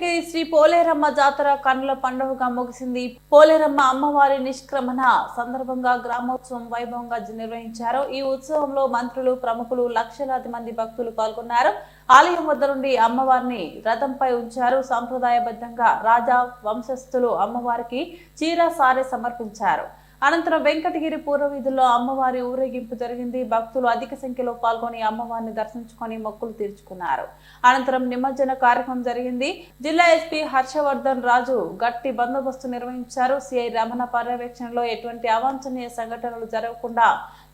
వెంకటగిరి శ్రీ పోలేరమ్మ జాతర కన్నుల పండుగగా ముగిసింది. పోలేరమ్మ అమ్మవారి నిష్క్రమణ సందర్భంగా గ్రామోత్సవం వైభవంగా నిర్వహించారు. ఈ ఉత్సవంలో మంత్రులు, ప్రముఖులు, లక్షలాది మంది భక్తులు పాల్గొన్నారు. ఆలయం వద్ద నుండి అమ్మవారిని రథంపై ఉంచారు. సంప్రదాయబద్ధంగా రాజా వంశస్థులు అమ్మవారికి చీర సారె సమర్పించారు. అనంతరం వెంకటగిరి పూర్వవీధుల్లో అమ్మవారి ఊరేగింపు జరిగింది. భక్తులు అధిక సంఖ్యలో పాల్గొని అమ్మవారిని దర్శించుకొని మొక్కులు తీర్చుకున్నారు. అనంతరం నిమజ్జన కార్యక్రమం జరిగింది. జిల్లా ఎస్పీ హర్షవర్ధన్ రాజు గట్టి బందోబస్తు నిర్వహించారు. సిఐ రమణ పర్యవేక్షణలో ఎటువంటి అవాంఛనీయ సంఘటనలు జరగకుండా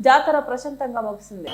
జాతర ప్రశాంతంగా ముగిసింది.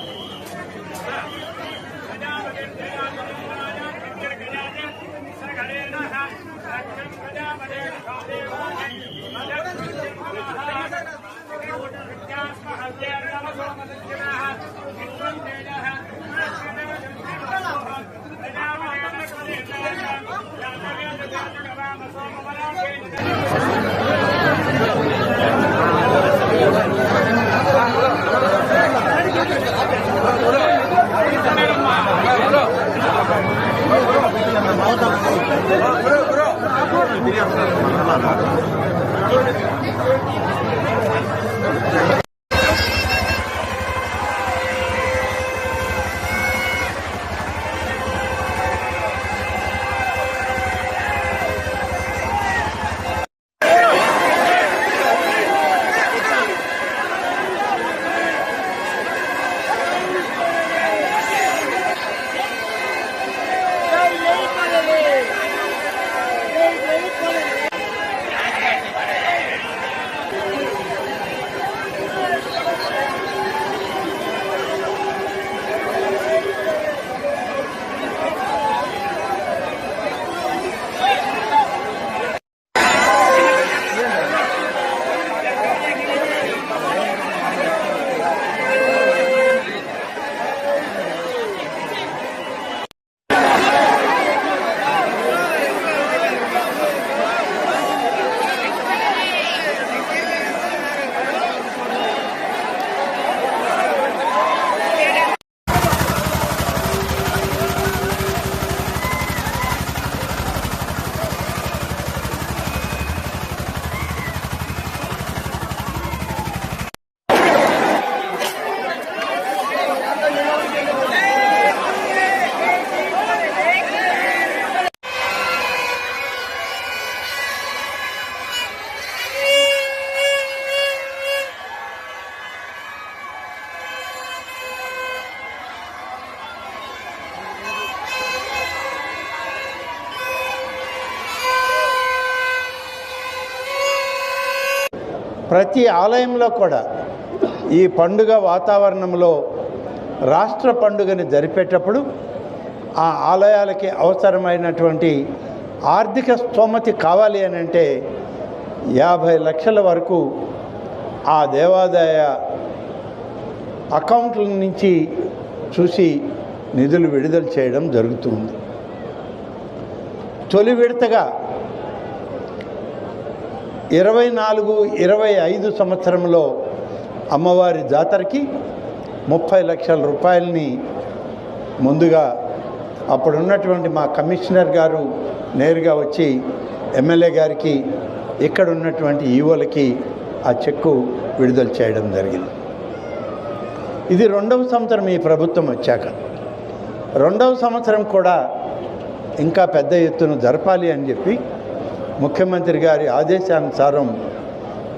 ప్రతి ఆలయంలో కూడా ఈ పండుగ వాతావరణంలో రాష్ట్ర పండుగని జరిపేటప్పుడు ఆ ఆలయాలకి అవసరమైనటువంటి ఆర్థిక స్తోమత కావాలి అని అంటే 50 లక్షల వరకు ఆ దేవాదాయ అకౌంట్ల నుంచి చూసి నిధులు విడుదల చేయడం జరుగుతుంది. తొలి విడతగా 24-25 సంవత్సరంలో అమ్మవారి జాతరకి 30 లక్షల రూపాయలని ముందుగా అప్పుడున్నటువంటి మా కమిషనర్ గారు నేరుగా వచ్చి ఎమ్మెల్యే గారికి ఇక్కడ ఉన్నటువంటి ఈవోలకి ఆ చెక్కు విడుదల చేయడం జరిగింది. ఇది 2వ సంవత్సరం ఈ ప్రభుత్వం వచ్చాక. 2వ సంవత్సరం కూడా ఇంకా పెద్ద ఎత్తున జరపాలి అని చెప్పి ముఖ్యమంత్రి గారి ఆదేశానుసారం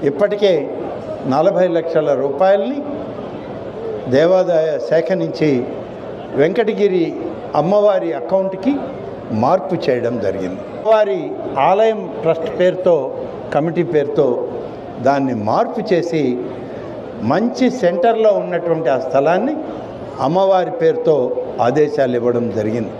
ఇప్పటికే 40 లక్షల రూపాయలని దేవాదాయ శాఖ నుంచి వెంకటగిరి అమ్మవారి అకౌంట్కి మార్పు చేయడం జరిగింది. అమ్మవారి ఆలయం ట్రస్ట్ పేరుతో, కమిటీ పేరుతో దాన్ని మార్పు చేసి మంచి సెంటర్లో ఉన్నటువంటి ఆ స్థలాన్ని అమ్మవారి పేరుతో ఆదేశాలు ఇవ్వడం జరిగింది.